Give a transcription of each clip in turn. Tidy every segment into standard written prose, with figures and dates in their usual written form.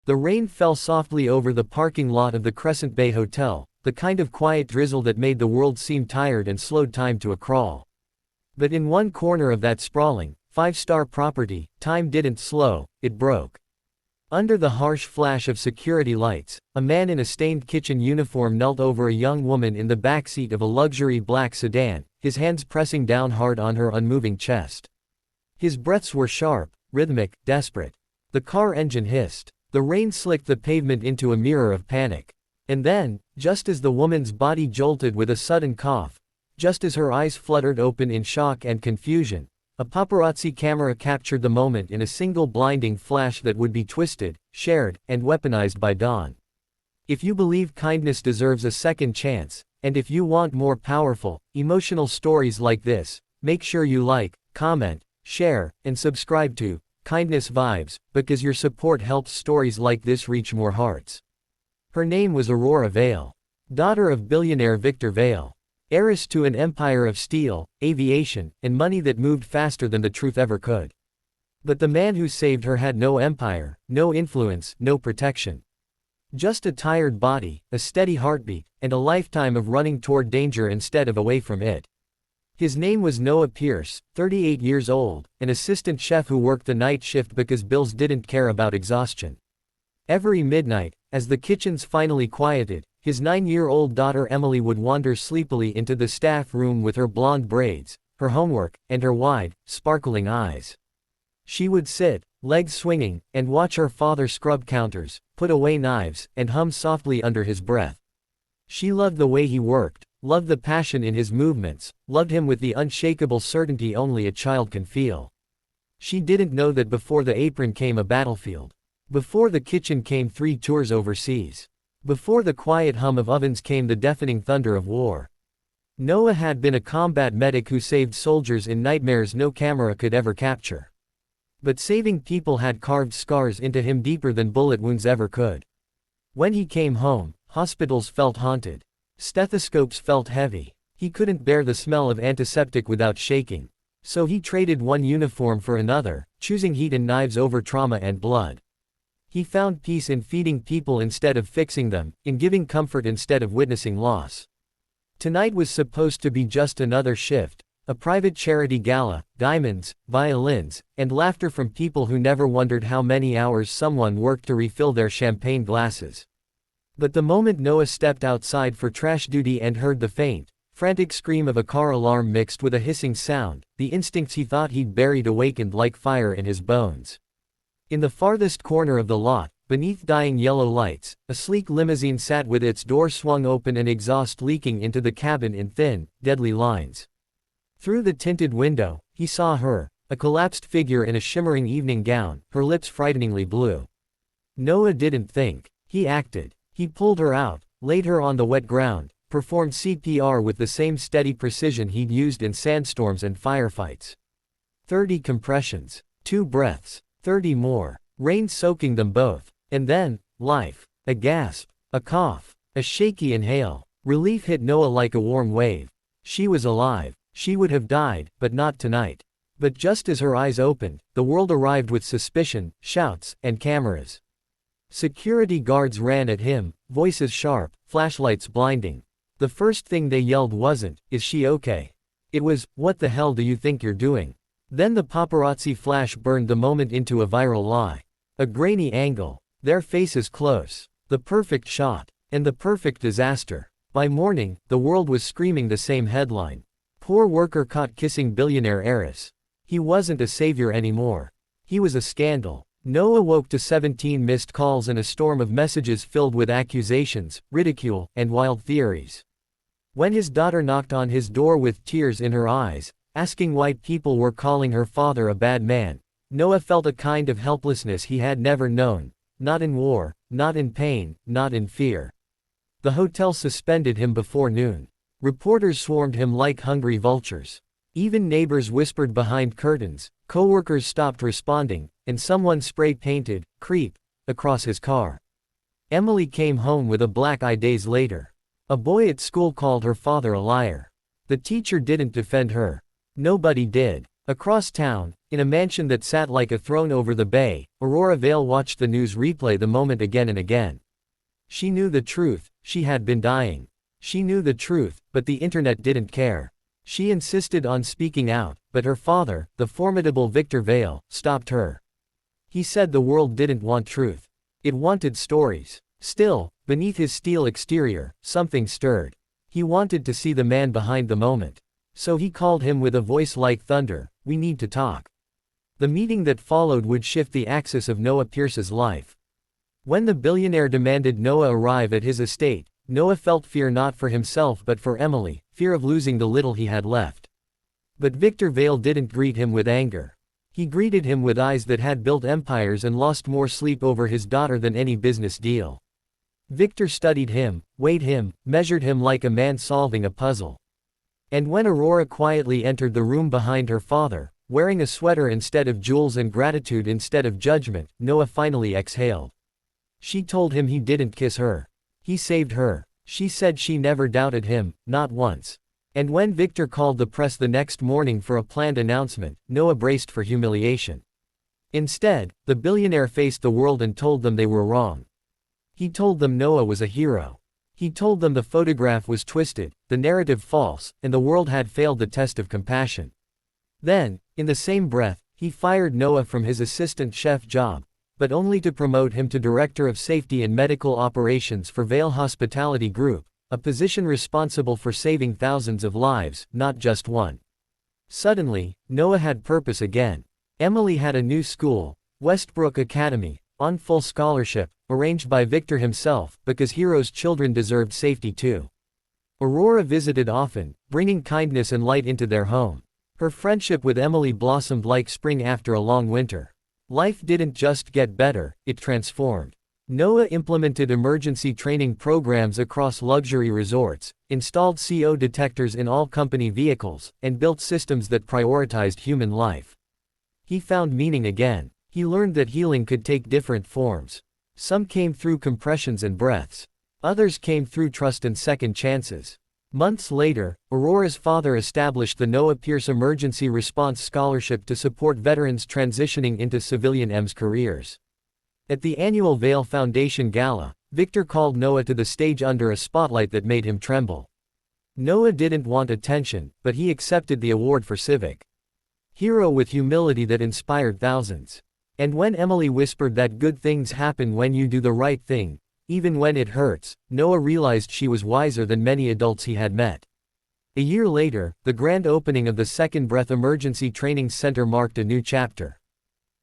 The rain fell softly over the parking lot of the Crescent Bay Hotel, the kind of quiet drizzle that made the world seem tired and slowed time to a crawl. But in one corner of that sprawling, five-star property, time didn't slow, it broke. Under the harsh flash of security lights, a man in a stained kitchen uniform knelt over a young woman in the backseat of a luxury black sedan, his hands pressing down hard on her unmoving chest. His breaths were sharp, rhythmic, desperate. The car engine hissed. The rain slicked the pavement into a mirror of panic. And then, just as the woman's body jolted with a sudden cough, just as her eyes fluttered open in shock and confusion, a paparazzi camera captured the moment in a single blinding flash that would be twisted, shared, and weaponized by dawn. If you believe kindness deserves a second chance, and if you want more powerful, emotional stories like this, make sure you like, comment, share, and subscribe to Kindness Vibes, because your support helps stories like this reach more hearts. Her name was Aurora Vale, daughter of billionaire Victor Vale. Heiress to an empire of steel, aviation, and money that moved faster than the truth ever could. But the man who saved her had no empire, no influence, no protection. Just a tired body, a steady heartbeat, and a lifetime of running toward danger instead of away from it. His name was Noah Pierce, 38 years old, an assistant chef who worked the night shift because bills didn't care about exhaustion. Every midnight, as the kitchens finally quieted, his 9-year-old daughter Emily would wander sleepily into the staff room with her blonde braids, her homework, and her wide, sparkling eyes. She would sit, legs swinging, and watch her father scrub counters, put away knives, and hum softly under his breath. She loved the way he worked, loved the passion in his movements, loved him with the unshakable certainty only a child can feel. She didn't know that before the apron came a battlefield. Before the kitchen came 3 tours overseas. Before the quiet hum of ovens came the deafening thunder of war. Noah had been a combat medic who saved soldiers in nightmares no camera could ever capture. But saving people had carved scars into him deeper than bullet wounds ever could. When he came home, hospitals felt haunted. Stethoscopes felt heavy. He couldn't bear the smell of antiseptic without shaking. So he traded one uniform for another, choosing heat and knives over trauma and blood. He found peace in feeding people instead of fixing them, in giving comfort instead of witnessing loss. Tonight was supposed to be just another shift, a private charity gala, diamonds, violins, and laughter from people who never wondered how many hours someone worked to refill their champagne glasses. But the moment Noah stepped outside for trash duty and heard the faint, frantic scream of a car alarm mixed with a hissing sound, the instincts he thought he'd buried awakened like fire in his bones. In the farthest corner of the lot, beneath dying yellow lights, a sleek limousine sat with its door swung open and exhaust leaking into the cabin in thin, deadly lines. Through the tinted window, he saw her, a collapsed figure in a shimmering evening gown, her lips frighteningly blue. Noah didn't think. He acted. He pulled her out, laid her on the wet ground, performed CPR with the same steady precision he'd used in sandstorms and firefights. 30 compressions. 2 breaths. 30 more, rain soaking them both, and then, life. A gasp, a cough, a shaky inhale. Relief hit Noah like a warm wave. She was alive. She would have died, but not tonight. But just as her eyes opened, the world arrived with suspicion, shouts, and cameras. Security guards ran at him, voices sharp, flashlights blinding. The first thing they yelled wasn't, "Is she okay?" It was, "What the hell do you think you're doing?" Then the paparazzi flash burned the moment into a viral lie. A grainy angle. Their faces close. The perfect shot. And the perfect disaster. By morning, the world was screaming the same headline. Poor worker caught kissing billionaire heiress. He wasn't a savior anymore. He was a scandal. Noah woke to 17 missed calls and a storm of messages filled with accusations, ridicule, and wild theories. When his daughter knocked on his door with tears in her eyes, asking why people were calling her father a bad man, Noah felt a kind of helplessness he had never known, not in war, not in pain, not in fear. The hotel suspended him before noon. Reporters swarmed him like hungry vultures. Even neighbors whispered behind curtains, coworkers stopped responding, and someone spray-painted, "Creep," across his car. Emily came home with a black eye days later. A boy at school called her father a liar. The teacher didn't defend her. Nobody did. Across town, in a mansion that sat like a throne over the bay, Aurora Vale watched the news replay the moment again and again. She knew the truth, she had been dying. She knew the truth, but the internet didn't care. She insisted on speaking out, but her father, the formidable Victor Vale, stopped her. He said the world didn't want truth. It wanted stories. Still, beneath his steel exterior, something stirred. He wanted to see the man behind the moment. So he called him with a voice like thunder, "We need to talk." The meeting that followed would shift the axis of Noah Pierce's life. When the billionaire demanded Noah arrive at his estate, Noah felt fear not for himself but for Emily, fear of losing the little he had left. But Victor Vale didn't greet him with anger. He greeted him with eyes that had built empires and lost more sleep over his daughter than any business deal. Victor studied him, weighed him, measured him like a man solving a puzzle. And when Aurora quietly entered the room behind her father, wearing a sweater instead of jewels and gratitude instead of judgment, Noah finally exhaled. She told him he didn't kiss her. He saved her. She said she never doubted him, not once. And when Victor called the press the next morning for a planned announcement, Noah braced for humiliation. Instead, the billionaire faced the world and told them they were wrong. He told them Noah was a hero. He told them the photograph was twisted, the narrative false, and the world had failed the test of compassion. Then, in the same breath, he fired Noah from his assistant chef job, but only to promote him to Director of Safety and Medical Operations for Vale Hospitality Group, a position responsible for saving thousands of lives, not just one. Suddenly, Noah had purpose again. Emily had a new school, Westbrook Academy, on full scholarship, arranged by Victor himself, because heroes' children deserved safety too. Aurora visited often, bringing kindness and light into their home. Her friendship with Emily blossomed like spring after a long winter. Life didn't just get better, it transformed. Noah implemented emergency training programs across luxury resorts, installed CO detectors in all company vehicles, and built systems that prioritized human life. He found meaning again. He learned that healing could take different forms. Some came through compressions and breaths. Others came through trust and second chances. Months later, Aurora's father established the Noah Pierce Emergency Response Scholarship to support veterans transitioning into civilian EMS careers. At the annual Vale Foundation Gala, Victor called Noah to the stage under a spotlight that made him tremble. Noah didn't want attention, but he accepted the award for civic hero with humility that inspired thousands. And when Emily whispered that good things happen when you do the right thing, even when it hurts, Noah realized she was wiser than many adults he had met. A year later, the grand opening of the Second Breath Emergency Training Center marked a new chapter.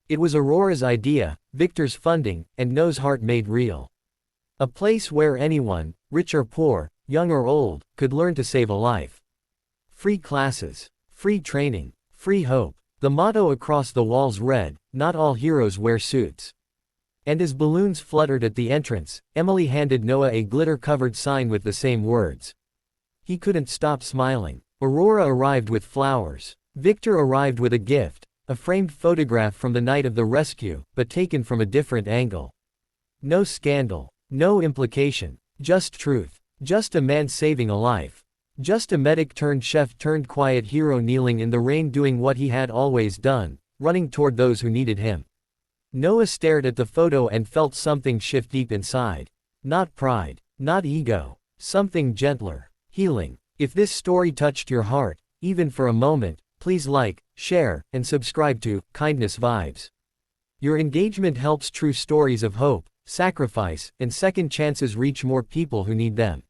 It was Aurora's idea, Victor's funding, and Noah's heart made real. A place where anyone, rich or poor, young or old, could learn to save a life. Free classes, free training, free hope. The motto across the walls read, "Not all heroes wear suits." And as balloons fluttered at the entrance, Emily handed Noah a glitter-covered sign with the same words. He couldn't stop smiling. Aurora arrived with flowers. Victor arrived with a gift, a framed photograph from the night of the rescue, but taken from a different angle. No scandal, no implication, just truth. Just a man saving a life. Just a medic-turned-chef-turned-quiet hero kneeling in the rain doing what he had always done, running toward those who needed him. Noah stared at the photo and felt something shift deep inside. Not pride, not ego, something gentler, healing. If this story touched your heart, even for a moment, please like, share, and subscribe to Kindness Vibes. Your engagement helps true stories of hope, sacrifice, and second chances reach more people who need them.